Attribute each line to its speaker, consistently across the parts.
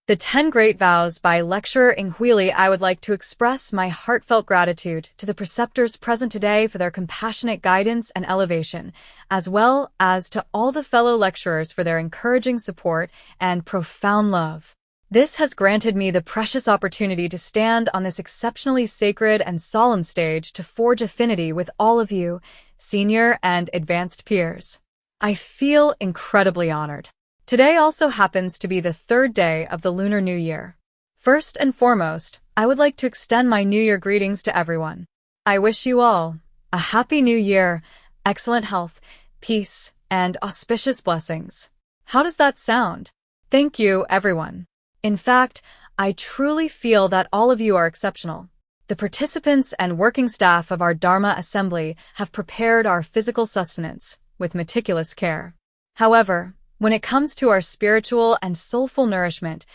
Speaker 1: The 10 Great Vows by lecturer Inghuili. I would like to express my heartfelt gratitude to the preceptors present today for their compassionate guidance and elevation, as well as to all the fellow lecturers for their encouraging support and profound love. This has granted me the precious opportunity to stand on this exceptionally sacred and solemn stage to forge affinity with all of you, senior and advanced peers. I feel incredibly honored. Today also happens to be the third day of the Lunar New Year. First and foremost, I would like to extend my New Year greetings to everyone. I wish you all a happy New Year, excellent health, peace, and auspicious blessings. How does that sound? Thank you, everyone. In fact, I truly feel that all of you are exceptional. The participants and working staff of our Dharma Assembly have prepared our physical sustenance with meticulous care. However, when it comes to our spiritual and soulful nourishment,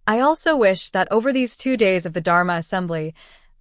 Speaker 1: I also wish that over these 2 days of the Dharma Assembly,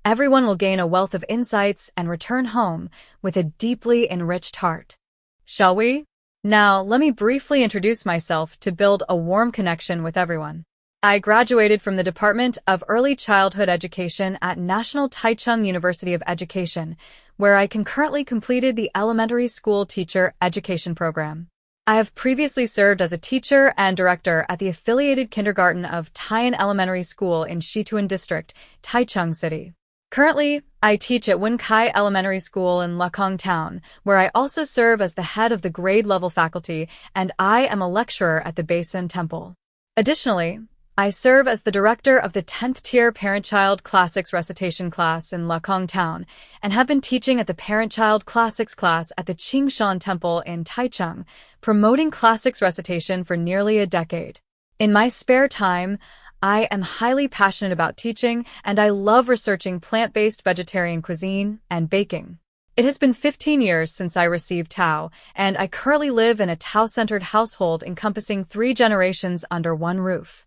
Speaker 1: everyone will gain a wealth of insights and return home with a deeply enriched heart. Shall we? Now, let me briefly introduce myself to build a warm connection with everyone. I graduated from the Department of Early Childhood Education at National Taichung University of Education, where I concurrently completed the Elementary School Teacher Education Program. I have previously served as a teacher and director at the affiliated kindergarten of Taiyan Elementary School in Shituan District, Taichung City. Currently, I teach at Wenkai Elementary School in Lekong Town, where I also serve as the head of the grade-level faculty, and I am a lecturer at the Basin Temple. Additionally, I serve as the director of the 10th Tier Parent-Child Classics Recitation class in Lekong Town and have been teaching at the Parent-Child Classics class at the Qingshan Temple in Taichung, promoting classics recitation for nearly a decade. In my spare time, I am highly passionate about teaching, and I love researching plant-based vegetarian cuisine and baking. It has been 15 years since I received Tao, and I currently live in a Tao-centered household encompassing 3 generations under one roof.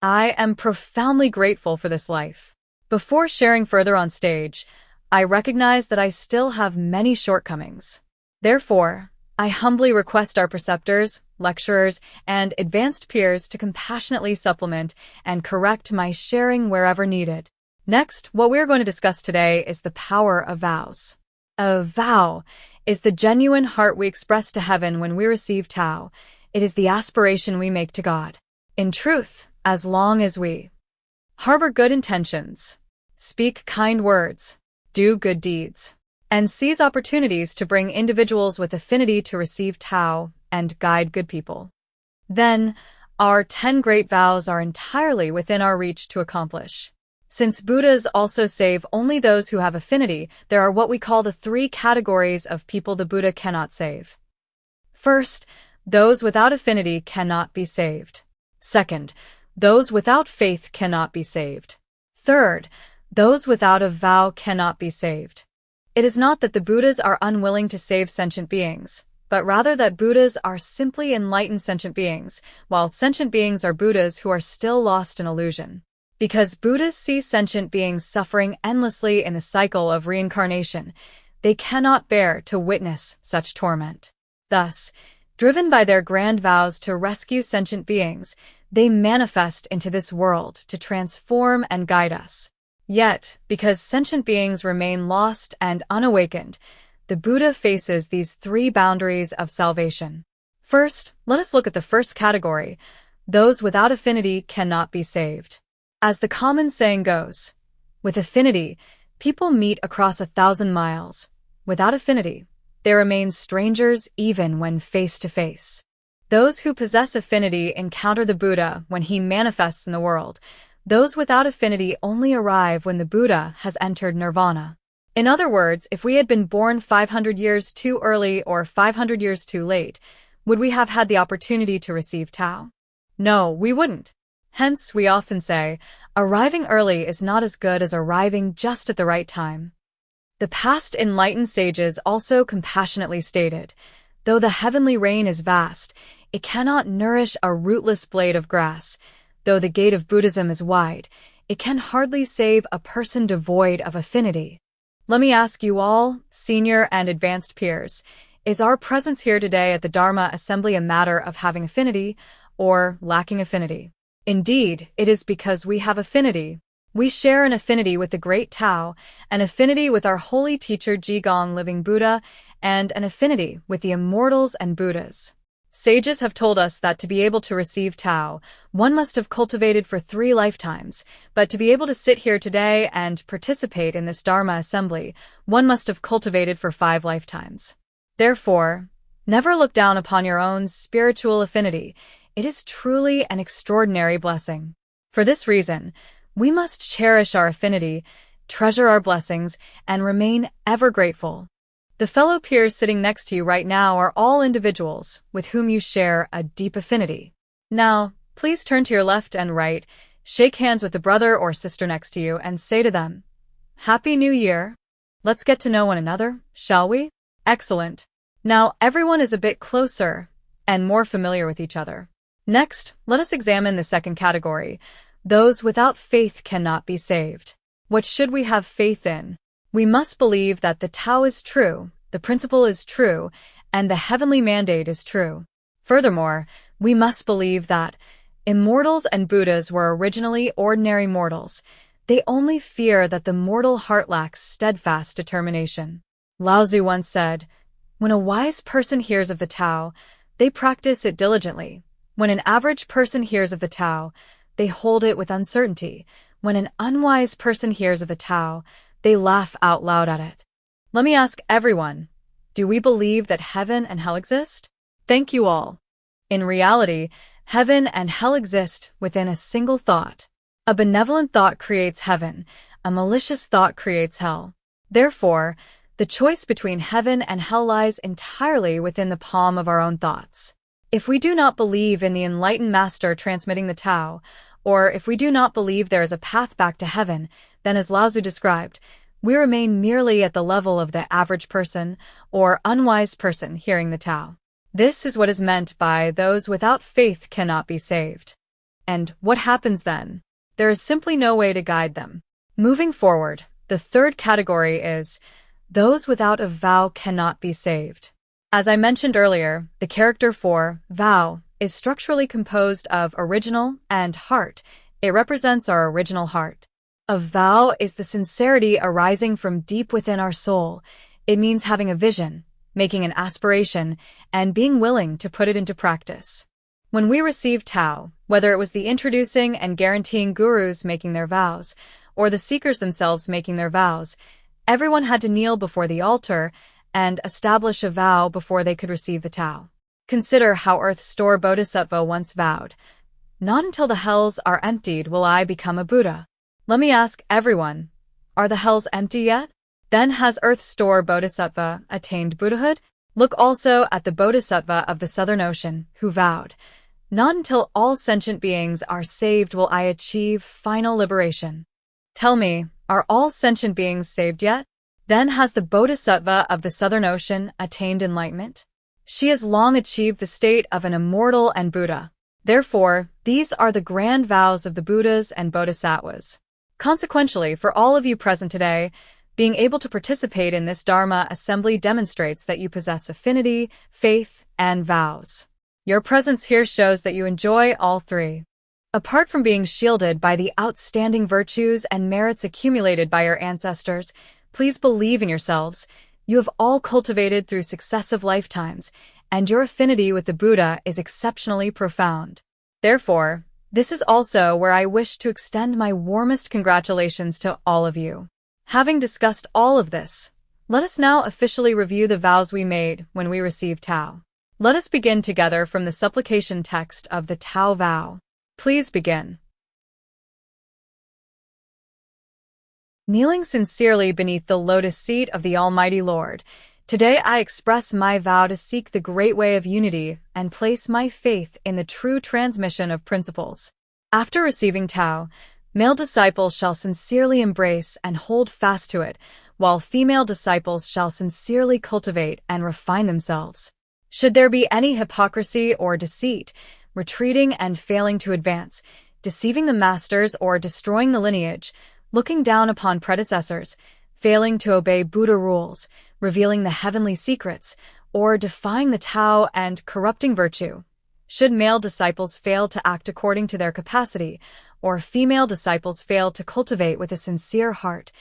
Speaker 1: I am profoundly grateful for this life. Before sharing further on stage, I recognize that I still have many shortcomings. Therefore, I humbly request our preceptors, lecturers, and advanced peers to compassionately supplement and correct my sharing wherever needed. Next, what we're going to discuss today is the power of vows. A vow is the genuine heart we express to heaven when we receive Tao. It is the aspiration we make to God. In truth, as long as we harbor good intentions, speak kind words, do good deeds, and seize opportunities to bring individuals with affinity to receive Tao and guide good people, then our 10 great vows are entirely within our reach to accomplish. Since Buddhas also save only those who have affinity, there are what we call the 3 categories of people the Buddha cannot save. First, those without affinity cannot be saved. Second, those without faith cannot be saved. Third, those without a vow cannot be saved. It is not that the Buddhas are unwilling to save sentient beings, but rather that Buddhas are simply enlightened sentient beings, while sentient beings are Buddhas who are still lost in illusion. Because Buddhas see sentient beings suffering endlessly in the cycle of reincarnation, they cannot bear to witness such torment. Thus, driven by their grand vows to rescue sentient beings, they manifest into this world to transform and guide us. Yet, because sentient beings remain lost and unawakened, the Buddha faces these 3 boundaries of salvation. First, let us look at the first category. Those without affinity cannot be saved. As the common saying goes, with affinity, people meet across 1,000 miles. Without affinity, they remain strangers even when face to face. Those who possess affinity encounter the Buddha when he manifests in the world. Those without affinity only arrive when the Buddha has entered nirvana. In other words, if we had been born 500 years too early or 500 years too late, would we have had the opportunity to receive Tao? No, we wouldn't. Hence, we often say, arriving early is not as good as arriving just at the right time. The past enlightened sages also compassionately stated, though the heavenly rain is vast, it cannot nourish a rootless blade of grass. Though the gate of Buddhism is wide, it can hardly save a person devoid of affinity. Let me ask you all, senior and advanced peers, is our presence here today at the Dharma Assembly a matter of having affinity or lacking affinity? Indeed, it is because we have affinity. We share an affinity with the great Tao, an affinity with our holy teacher Jigong living Buddha, and an affinity with the immortals and Buddhas. Sages have told us that to be able to receive Tao, one must have cultivated for 3 lifetimes, but to be able to sit here today and participate in this Dharma assembly, one must have cultivated for 5 lifetimes. Therefore, never look down upon your own spiritual affinity. It is truly an extraordinary blessing. For this reason, we must cherish our affinity, treasure our blessings, and remain ever grateful. The fellow peers sitting next to you right now are all individuals with whom you share a deep affinity. Now, please turn to your left and right, shake hands with the brother or sister next to you, and say to them, "Happy New Year! Let's get to know one another, shall we?" Excellent. Now everyone is a bit closer and more familiar with each other. Next, let us examine the second category. Those without faith cannot be saved. What should we have faith in? We must believe that the Tao is true, the principle is true, and the heavenly mandate is true. Furthermore, we must believe that immortals and Buddhas were originally ordinary mortals. They only fear that the mortal heart lacks steadfast determination. Lao Tzu once said, "When a wise person hears of the Tao, they practice it diligently. When an average person hears of the Tao, they hold it with uncertainty. When an unwise person hears of the Tao, they laugh out loud at it." Let me ask everyone, do we believe that heaven and hell exist? Thank you all. In reality, heaven and hell exist within a single thought. A benevolent thought creates heaven, a malicious thought creates hell. Therefore, the choice between heaven and hell lies entirely within the palm of our own thoughts. If we do not believe in the enlightened master transmitting the Tao, or if we do not believe there is a path back to heaven, then as Lao Tzu described, we remain merely at the level of the average person or unwise person hearing the Tao. This is what is meant by those without faith cannot be saved. And what happens then? There is simply no way to guide them. Moving forward, the third category is those without a vow cannot be saved. As I mentioned earlier, the character for vow is structurally composed of original and heart. It represents our original heart. A vow is the sincerity arising from deep within our soul. It means having a vision, making an aspiration, and being willing to put it into practice. When we received Tao, whether it was the introducing and guaranteeing gurus making their vows, or the seekers themselves making their vows, everyone had to kneel before the altar and establish a vow before they could receive the Tao. Consider how Earth's store Bodhisattva once vowed, "Not until the hells are emptied will I become a Buddha." Let me ask everyone, are the hells empty yet? Then has Earth's store Bodhisattva attained Buddhahood? Look also at the Bodhisattva of the Southern Ocean, who vowed, "Not until all sentient beings are saved will I achieve final liberation." Tell me, are all sentient beings saved yet? Then has the Bodhisattva of the Southern Ocean attained enlightenment? She has long achieved the state of an immortal and Buddha. Therefore, these are the grand vows of the Buddhas and Bodhisattvas. Consequentially, for all of you present today, being able to participate in this Dharma assembly demonstrates that you possess affinity, faith, and vows. Your presence here shows that you enjoy all three. Apart from being shielded by the outstanding virtues and merits accumulated by your ancestors, please believe in yourselves. You have all cultivated through successive lifetimes, and your affinity with the Buddha is exceptionally profound. Therefore, this is also where I wish to extend my warmest congratulations to all of you. Having discussed all of this, let us now officially review the vows we made when we received Tao. Let us begin together from the supplication text of the Tao vow. Please begin. Kneeling sincerely beneath the lotus seat of the Almighty Lord, today I express my vow to seek the great way of unity and place my faith in the true transmission of principles. After receiving Tao, male disciples shall sincerely embrace and hold fast to it, while female disciples shall sincerely cultivate and refine themselves. Should there be any hypocrisy or deceit, retreating and failing to advance, deceiving the masters or destroying the lineage, looking down upon predecessors, failing to obey Buddha rules, revealing the heavenly secrets, or defying the Tao and corrupting virtue, should male disciples fail to act according to their capacity, or female disciples fail to cultivate with a sincere heart,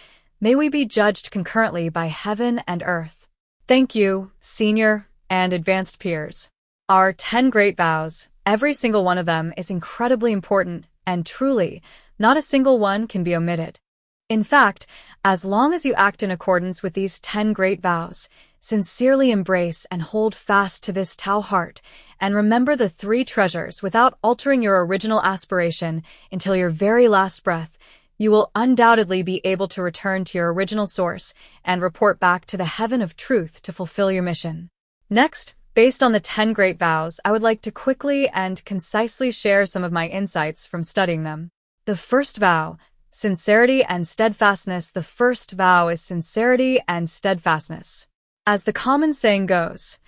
Speaker 1: may we be judged concurrently by heaven and earth. Thank you, senior and advanced peers. Our 10 great vows, every single one of them is incredibly important, and truly, not a single one can be omitted. In fact, as long as you act in accordance with these 10 great vows, sincerely embrace and hold fast to this Tao heart, and remember the 3 treasures without altering your original aspiration until your very last breath, you will undoubtedly be able to return to your original source and report back to the heaven of truth to fulfill your mission. Next, based on the 10 great vows, I would like to quickly and concisely share some of my insights from studying them. The first vow, sincerity and steadfastness. The first vow is sincerity and steadfastness. As the common saying goes,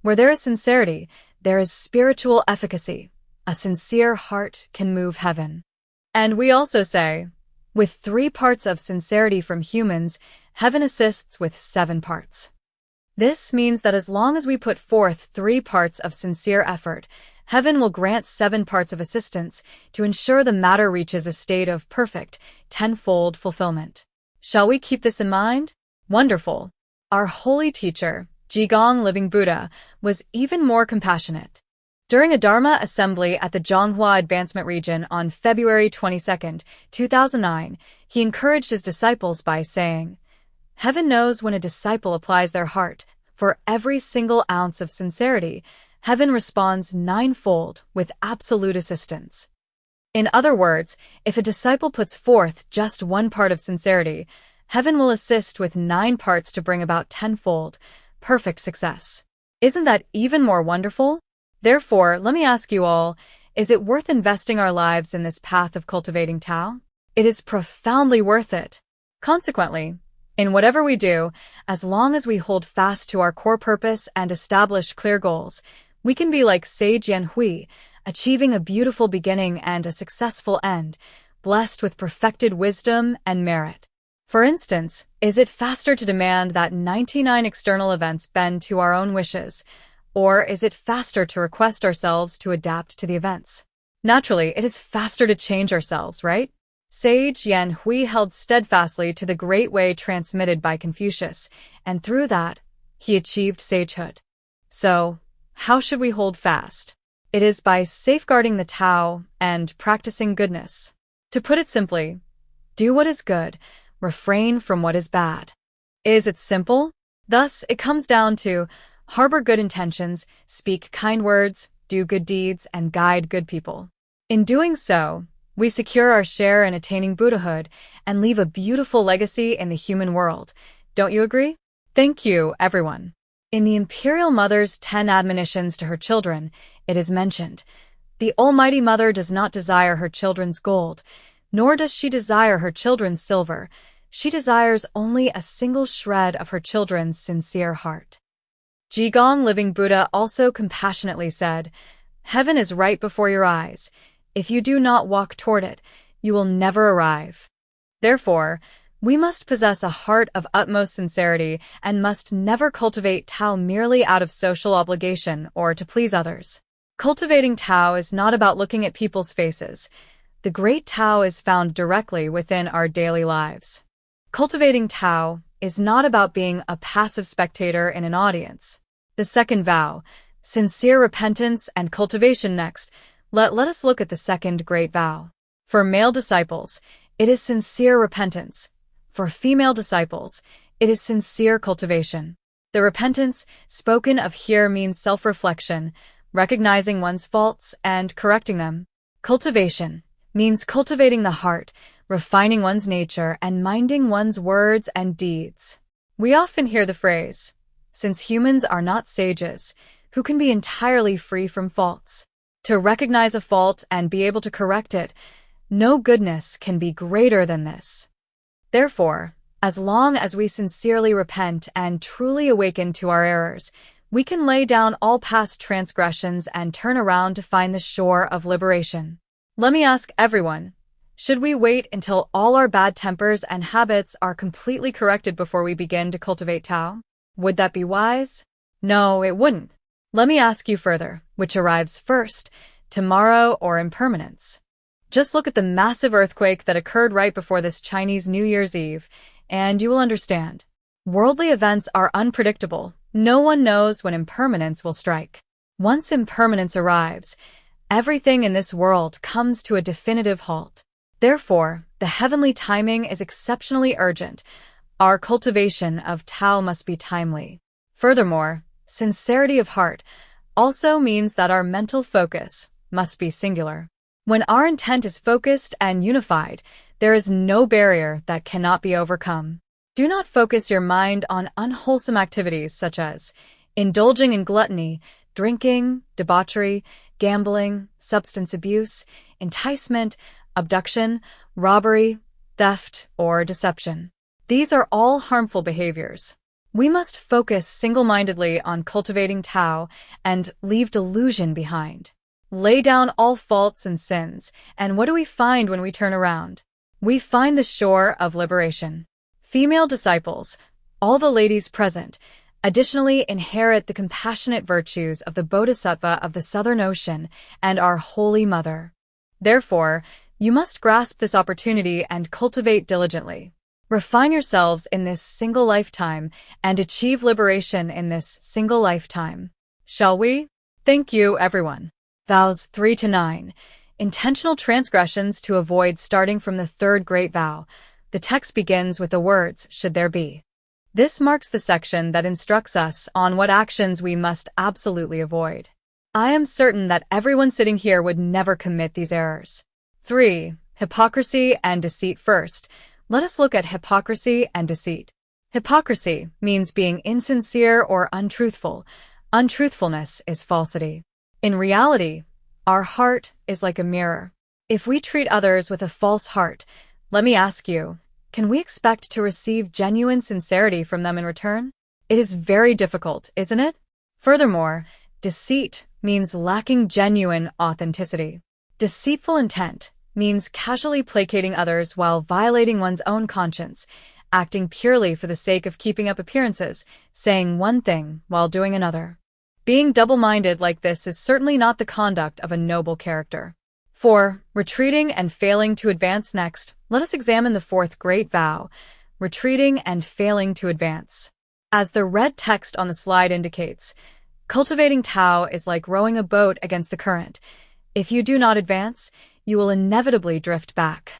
Speaker 1: where there is sincerity, there is spiritual efficacy. A sincere heart can move heaven. And we also say, with 3 parts of sincerity from humans, heaven assists with 7 parts. This means that as long as we put forth 3 parts of sincere effort, heaven will grant 7 parts of assistance to ensure the matter reaches a state of perfect, 10-fold fulfillment. Shall we keep this in mind? Wonderful. Our holy teacher, Jigong Living Buddha, was even more compassionate. During a Dharma assembly at the Zhonghua Advancement Region on February 22, 2009, he encouraged his disciples by saying, "Heaven knows when a disciple applies their heart. For every single ounce of sincerity, heaven responds 9-fold with absolute assistance." In other words, if a disciple puts forth just 1 part of sincerity, heaven will assist with 9 parts to bring about 10-fold, perfect success. Isn't that even more wonderful? Therefore, let me ask you all, is it worth investing our lives in this path of cultivating Tao? It is profoundly worth it. Consequently, in whatever we do, as long as we hold fast to our core purpose and establish clear goals, we can be like Sage Yanhui, achieving a beautiful beginning and a successful end, blessed with perfected wisdom and merit. For instance, is it faster to demand that 99 external events bend to our own wishes, or is it faster to request ourselves to adapt to the events? Naturally, it is faster to change ourselves, right? Sage Yan Hui held steadfastly to the great way transmitted by Confucius, and through that, he achieved sagehood. So, how should we hold fast? It is by safeguarding the Tao and practicing goodness. To put it simply, do what is good, refrain from what is bad. Is it simple? Thus, it comes down to harbor good intentions, speak kind words, do good deeds, and guide good people. In doing so, we secure our share in attaining Buddhahood and leave a beautiful legacy in the human world. Don't you agree? Thank you, everyone. In the Imperial Mother's 10 admonitions to her children, it is mentioned, "The Almighty Mother does not desire her children's gold, nor does she desire her children's silver. She desires only a single shred of her children's sincere heart." Jigong Living Buddha also compassionately said, "Heaven is right before your eyes. If you do not walk toward it, you will never arrive." Therefore, we must possess a heart of utmost sincerity and must never cultivate Tao merely out of social obligation or to please others. Cultivating Tao is not about looking at people's faces. The great Tao is found directly within our daily lives. Cultivating Tao is not about being a passive spectator in an audience. The second vow, sincere repentance and cultivation. Next, let us look at the second great vow. For male disciples, it is sincere repentance. For female disciples, it is sincere cultivation. The repentance spoken of here means self-reflection, recognizing one's faults and correcting them. Cultivation means cultivating the heart, refining one's nature, and minding one's words and deeds. We often hear the phrase, "Since humans are not sages, who can be entirely free from faults?" To recognize a fault and be able to correct it, no goodness can be greater than this. Therefore, as long as we sincerely repent and truly awaken to our errors, we can lay down all past transgressions and turn around to find the shore of liberation. Let me ask everyone, should we wait until all our bad tempers and habits are completely corrected before we begin to cultivate Tao? Would that be wise? No, it wouldn't. Let me ask you further, which arrives first, tomorrow or impermanence? Just look at the massive earthquake that occurred right before this Chinese New Year's Eve, and you will understand. Worldly events are unpredictable. No one knows when impermanence will strike. Once impermanence arrives, everything in this world comes to a definitive halt. Therefore, the heavenly timing is exceptionally urgent. Our cultivation of Tao must be timely. Furthermore, sincerity of heart also means that our mental focus must be singular. When our intent is focused and unified, there is no barrier that cannot be overcome. Do not focus your mind on unwholesome activities such as indulging in gluttony, drinking, debauchery, gambling, substance abuse, enticement, abduction, robbery, theft, or deception. These are all harmful behaviors. We must focus single-mindedly on cultivating Tao and leave delusion behind. Lay down all faults and sins, and what do we find when we turn around? We find the shore of liberation. Female disciples, all the ladies present, additionally inherit the compassionate virtues of the Bodhisattva of the Southern Ocean and our Holy Mother. Therefore, you must grasp this opportunity and cultivate diligently. Refine yourselves in this single lifetime and achieve liberation in this single lifetime. Shall we? Thank you, everyone. Vows 3 to 9. Intentional transgressions to avoid starting from the third great vow. The text begins with the words, should there be. This marks the section that instructs us on what actions we must absolutely avoid. I am certain that everyone sitting here would never commit these errors. 3. Hypocrisy and deceit first. Let us look at hypocrisy and deceit. Hypocrisy means being insincere or untruthful. Untruthfulness is falsity. In reality, our heart is like a mirror. If we treat others with a false heart, let me ask you, can we expect to receive genuine sincerity from them in return? It is very difficult, isn't it? Furthermore, deceit means lacking genuine authenticity. Deceitful intent means casually placating others while violating one's own conscience, acting purely for the sake of keeping up appearances, saying one thing while doing another. Being double-minded like this is certainly not the conduct of a noble character. 4. Retreating and failing to advance. Next, let us examine the fourth great vow, retreating and failing to advance. As the red text on the slide indicates, cultivating Tao is like rowing a boat against the current. If you do not advance, you will inevitably drift back.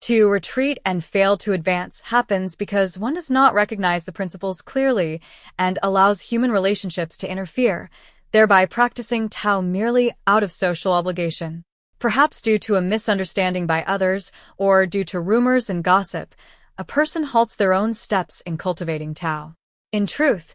Speaker 1: To retreat and fail to advance happens because one does not recognize the principles clearly and allows human relationships to interfere, thereby practicing Tao merely out of social obligation. Perhaps due to a misunderstanding by others or due to rumors and gossip, a person halts their own steps in cultivating Tao. In truth,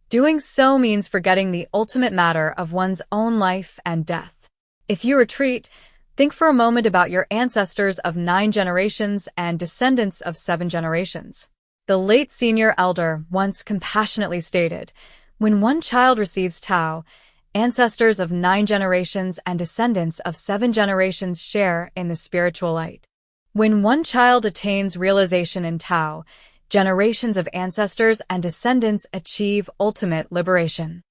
Speaker 1: doing so means forgetting the ultimate matter of one's own life and death. If you retreat, think for a moment about your ancestors of 9 generations and descendants of 7 generations. The late senior elder once compassionately stated, when one child receives Tao, ancestors of 9 generations and descendants of 7 generations share in the spiritual light. When one child attains realization in Tao, generations of ancestors and descendants achieve ultimate liberation.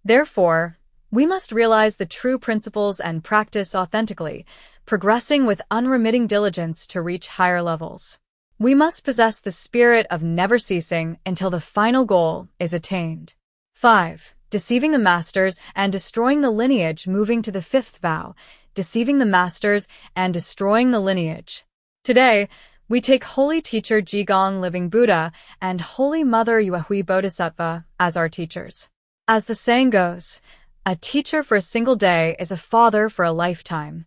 Speaker 1: Therefore, we must realize the true principles and practice authentically, progressing with unremitting diligence to reach higher levels. We must possess the spirit of never ceasing until the final goal is attained. 5. Deceiving the masters and destroying the lineage. Moving to the fifth vow, deceiving the masters and destroying the lineage. Today, we take Holy Teacher Jigong Living Buddha and Holy Mother Yuhui Bodhisattva as our teachers. As the saying goes, a teacher for a single day is a father for a lifetime.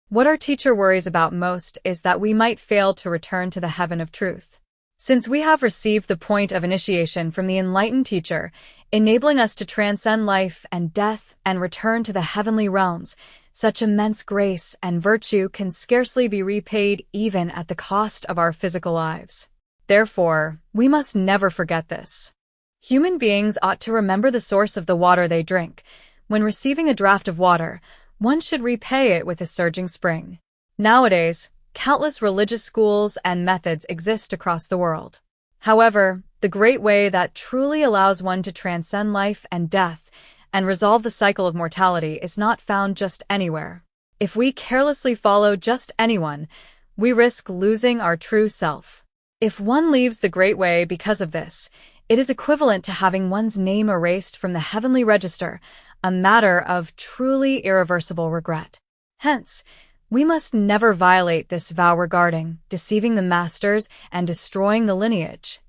Speaker 1: What our teacher worries about most is that we might fail to return to the heaven of truth. Since we have received the point of initiation from the enlightened teacher, enabling us to transcend life and death and return to the heavenly realms, such immense grace and virtue can scarcely be repaid even at the cost of our physical lives. Therefore, we must never forget this. Human beings ought to remember the source of the water they drink. When receiving a draught of water, one should repay it with a surging spring. Nowadays, countless religious schools and methods exist across the world. However, the great way that truly allows one to transcend life and death and resolve the cycle of mortality is not found just anywhere. If we carelessly follow just anyone, we risk losing our true self. If one leaves the Great Way because of this, it is equivalent to having one's name erased from the heavenly register, a matter of truly irreversible regret. Hence, we must never violate this vow regarding deceiving the masters and destroying the lineage.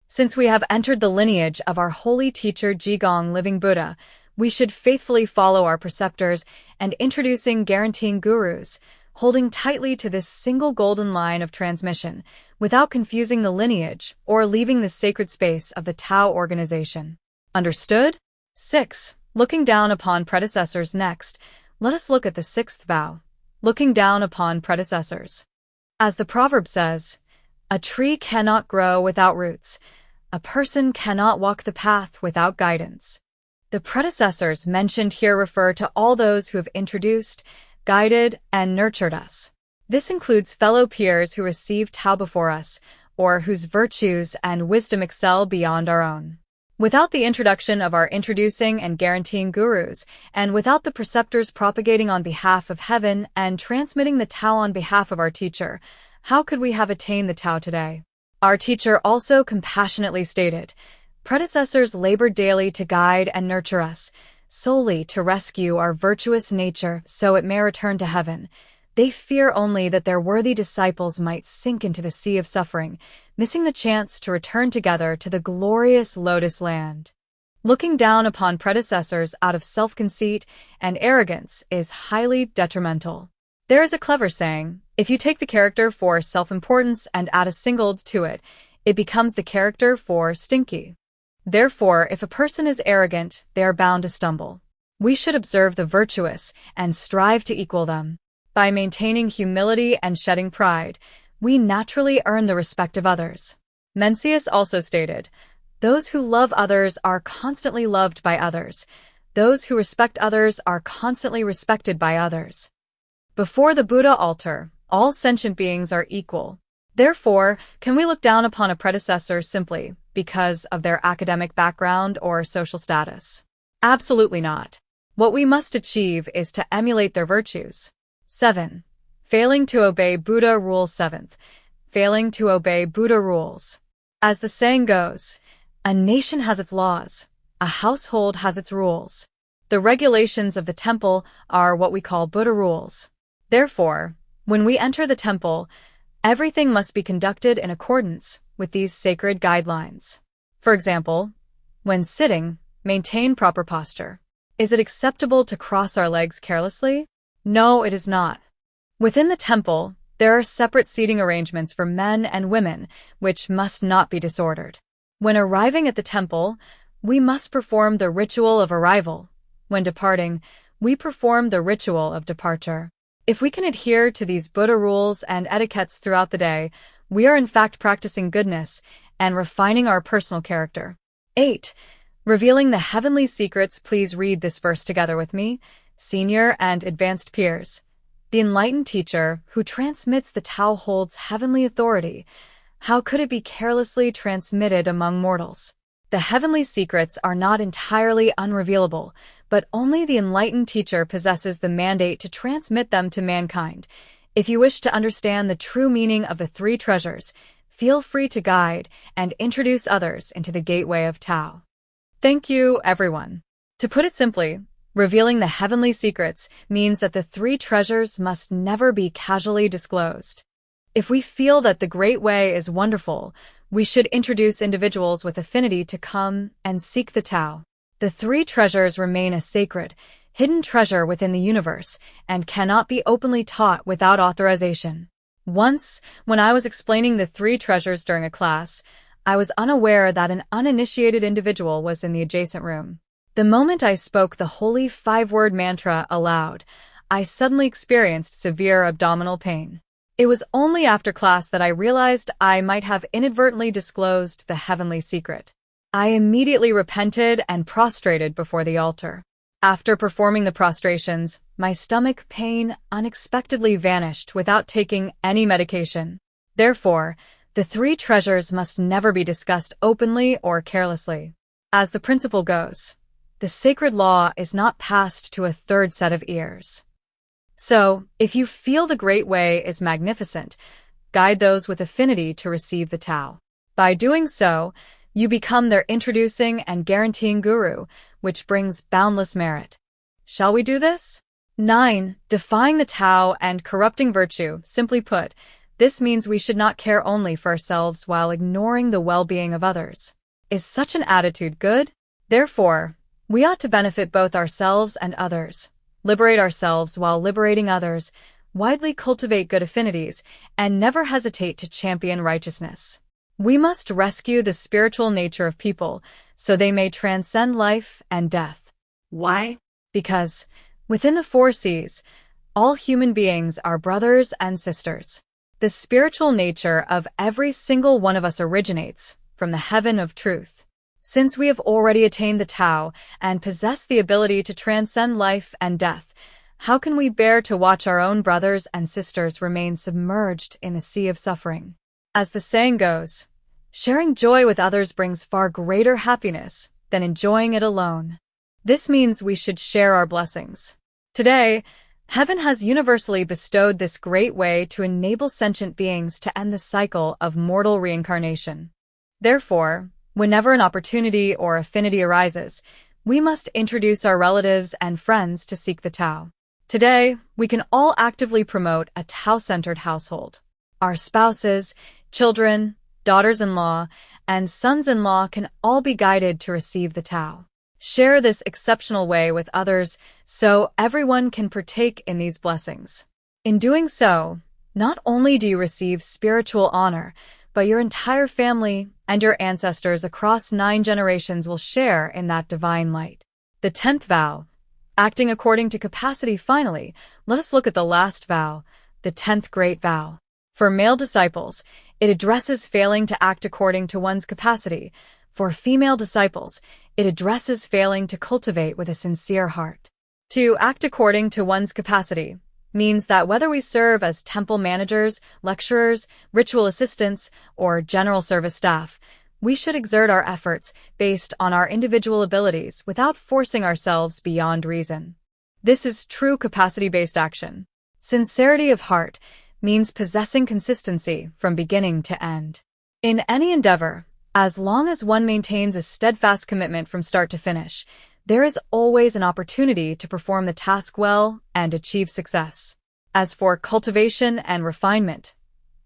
Speaker 1: Since we have entered the lineage of our holy teacher Jigong Living Buddha, we should faithfully follow our preceptors and introducing guaranteeing gurus, holding tightly to this single golden line of transmission, without confusing the lineage or leaving the sacred space of the Tao organization. Understood? 6. Looking down upon predecessors. Next, let us look at the sixth vow, looking down upon predecessors. As the proverb says, a tree cannot grow without roots, a person cannot walk the path without guidance. The predecessors mentioned here refer to all those who have introduced, guided, and nurtured us. This includes fellow peers who received Tao before us, or whose virtues and wisdom excel beyond our own. Without the introduction of our introducing and guaranteeing gurus, and without the preceptors propagating on behalf of heaven and transmitting the Tao on behalf of our teacher, how could we have attained the Tao today? Our teacher also compassionately stated, predecessors labored daily to guide and nurture us, solely to rescue our virtuous nature so it may return to heaven. They fear only that their worthy disciples might sink into the sea of suffering, missing the chance to return together to the glorious lotus land. Looking down upon predecessors out of self-conceit and arrogance is highly detrimental. There is a clever saying, if you take the character for self-importance and add a single to it, it becomes the character for stinky. Therefore, if a person is arrogant, they are bound to stumble. We should observe the virtuous and strive to equal them. By maintaining humility and shedding pride, we naturally earn the respect of others. Mencius also stated, those who love others are constantly loved by others. Those who respect others are constantly respected by others. Before the Buddha altar, all sentient beings are equal. Therefore, can we look down upon a predecessor simply because of their academic background or social status? Absolutely not. What we must achieve is to emulate their virtues. 7. Failing to obey Buddha rules. 7th. Failing to obey Buddha rules. As the saying goes, a nation has its laws, a household has its rules. The regulations of the temple are what we call Buddha rules. Therefore, when we enter the temple, everything must be conducted in accordance with these sacred guidelines. For example, when sitting, maintain proper posture. Is it acceptable to cross our legs carelessly? No, it is not. Within the temple, there are separate seating arrangements for men and women, which must not be disordered. When arriving at the temple, we must perform the ritual of arrival. When departing, we perform the ritual of departure. If we can adhere to these Buddha rules and etiquettes throughout the day, we are in fact practicing goodness and refining our personal character. 8. Revealing the heavenly secrets. Please read this verse together with me. Senior and advanced peers. The enlightened teacher who transmits the Tao holds heavenly authority. How could it be carelessly transmitted among mortals? The heavenly secrets are not entirely unrevealable, but only the enlightened teacher possesses the mandate to transmit them to mankind. If you wish to understand the true meaning of the three treasures, feel free to guide and introduce others into the gateway of Tao. Thank you, everyone. To put it simply, revealing the heavenly secrets means that the three treasures must never be casually disclosed. If we feel that the Great Way is wonderful, we should introduce individuals with affinity to come and seek the Tao. The three treasures remain a sacred, hidden treasure within the universe and cannot be openly taught without authorization. Once, when I was explaining the three treasures during a class, I was unaware that an uninitiated individual was in the adjacent room. The moment I spoke the holy 5-word mantra aloud, I suddenly experienced severe abdominal pain. It was only after class that I realized I might have inadvertently disclosed the heavenly secret. I immediately repented and prostrated before the altar. After performing the prostrations, my stomach pain unexpectedly vanished without taking any medication. Therefore, the three treasures must never be discussed openly or carelessly. As the principle goes, the sacred law is not passed to a third set of ears. So, if you feel the Great Way is magnificent, guide those with affinity to receive the Tao. By doing so, you become their introducing and guaranteeing guru, which brings boundless merit. Shall we do this? 9. Defying the Tao and corrupting virtue. Simply put, this means we should not care only for ourselves while ignoring the well-being of others. Is such an attitude good? Therefore, we ought to benefit both ourselves and others, liberate ourselves while liberating others, widely cultivate good affinities, and never hesitate to champion righteousness. We must rescue the spiritual nature of people so they may transcend life and death.
Speaker 2: Why?
Speaker 1: Because, within the 4 C's, all human beings are brothers and sisters. The spiritual nature of every single one of us originates from the heaven of truth. Since we have already attained the Tao and possess the ability to transcend life and death, how can we bear to watch our own brothers and sisters remain submerged in the sea of suffering? As the saying goes, sharing joy with others brings far greater happiness than enjoying it alone. This means we should share our blessings. Today, heaven has universally bestowed this great way to enable sentient beings to end the cycle of mortal reincarnation. Therefore, whenever an opportunity or affinity arises, we must introduce our relatives and friends to seek the Tao. Today, we can all actively promote a Tao-centered household. Our spouses, children, daughters-in-law, and sons-in-law can all be guided to receive the Tao. Share this exceptional way with others so everyone can partake in these blessings. In doing so, not only do you receive spiritual honor, but your entire family and your ancestors across 9 generations will share in that divine light. The 10th vow, acting according to capacity. Finally, let us look at the last vow, the 10th great vow. For male disciples, it addresses failing to act according to one's capacity. For female disciples, it addresses failing to cultivate with a sincere heart. To act according to one's capacity means that whether we serve as temple managers, lecturers, ritual assistants, or general service staff, we should exert our efforts based on our individual abilities without forcing ourselves beyond reason. This is true capacity-based action. Sincerity of heart means possessing consistency from beginning to end. In any endeavor, as long as one maintains a steadfast commitment from start to finish, there is always an opportunity to perform the task well and achieve success. As for cultivation and refinement,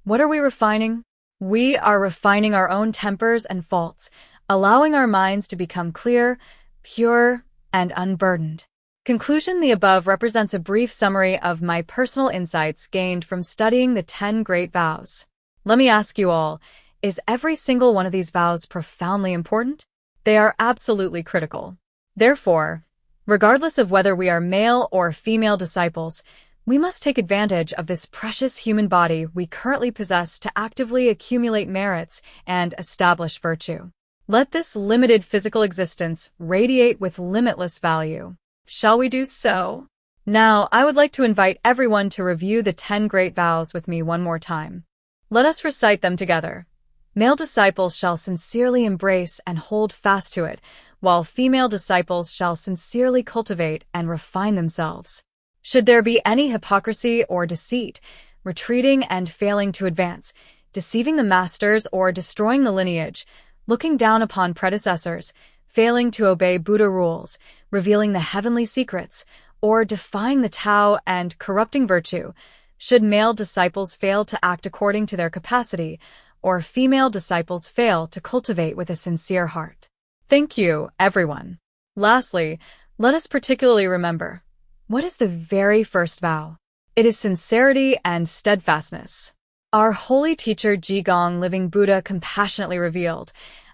Speaker 1: what are we refining? We are refining our own tempers and faults, allowing our minds to become clear, pure, and unburdened. Conclusion: the above represents a brief summary of my personal insights gained from studying the 10 great vows. Let me ask you all, is every single one of these vows profoundly important? They are absolutely critical. Therefore, regardless of whether we are male or female disciples, we must take advantage of this precious human body we currently possess to actively accumulate merits and establish virtue. Let this limited physical existence radiate with limitless value. Shall we do so? Now, I would like to invite everyone to review the 10 great vows with me one more time. Let us recite them together. Male disciples shall sincerely embrace and hold fast to it, while female disciples shall sincerely cultivate and refine themselves. Should there be any hypocrisy or deceit, retreating and failing to advance, deceiving the masters or destroying the lineage, looking down upon predecessors, failing to obey Buddha rules, revealing the heavenly secrets, or defying the Tao and corrupting virtue, should male disciples fail to act according to their capacity, or female disciples fail to cultivate with a sincere heart. Thank you, everyone. Lastly, let us particularly remember, what is the very first vow? It is sincerity and steadfastness. Our holy teacher Jigong Living Buddha compassionately revealed,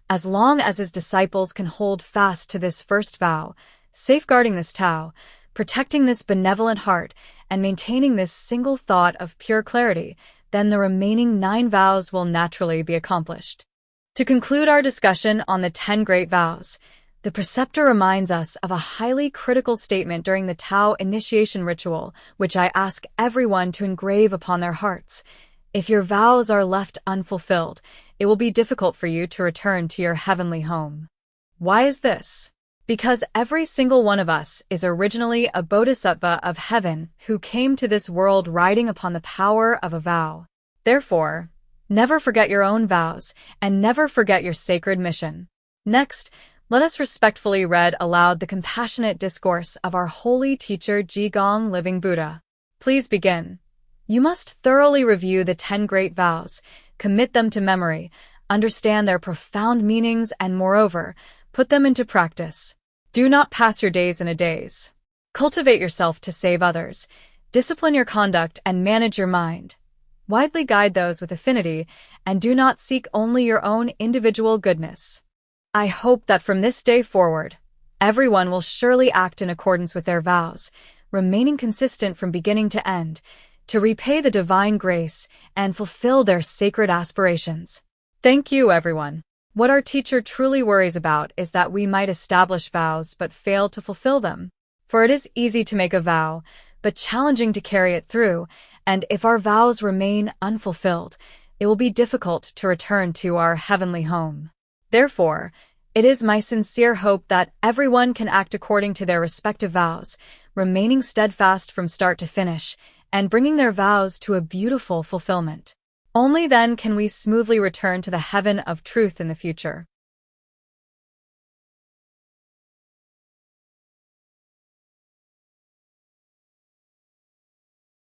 Speaker 1: as long as his disciples can hold fast to this first vow, safeguarding this Tao, protecting this benevolent heart, and maintaining this single thought of pure clarity, then the remaining 9 vows will naturally be accomplished. To conclude our discussion on the 10 great vows, the preceptor reminds us of a highly critical statement during the Tao initiation ritual, which I ask everyone to engrave upon their hearts. If your vows are left unfulfilled, it will be difficult for you to return to your heavenly home. Why is this? Because every single one of us is originally a bodhisattva of heaven who came to this world riding upon the power of a vow. Therefore, never forget your own vows and never forget your sacred mission. Next, let us respectfully read aloud the compassionate discourse of our holy teacher Jigong Living Buddha. Please begin. You must thoroughly review the 10 great vows, commit them to memory, understand their profound meanings, and moreover, put them into practice. Do not pass your days in a daze. Cultivate yourself to save others. Discipline your conduct and manage your mind. Widely guide those with affinity, and do not seek only your own individual goodness. I hope that from this day forward, everyone will surely act in accordance with their vows, remaining consistent from beginning to end, to repay the divine grace and fulfill their sacred aspirations. Thank you, everyone. What our teacher truly worries about is that we might establish vows but fail to fulfill them. For it is easy to make a vow, but challenging to carry it through, and if our vows remain unfulfilled, it will be difficult to return to our heavenly home. Therefore, it is my sincere hope that everyone can act according to their respective vows, remaining steadfast from start to finish, and bringing their vows to a beautiful fulfillment. Only then can we smoothly return to the heaven of truth in the future.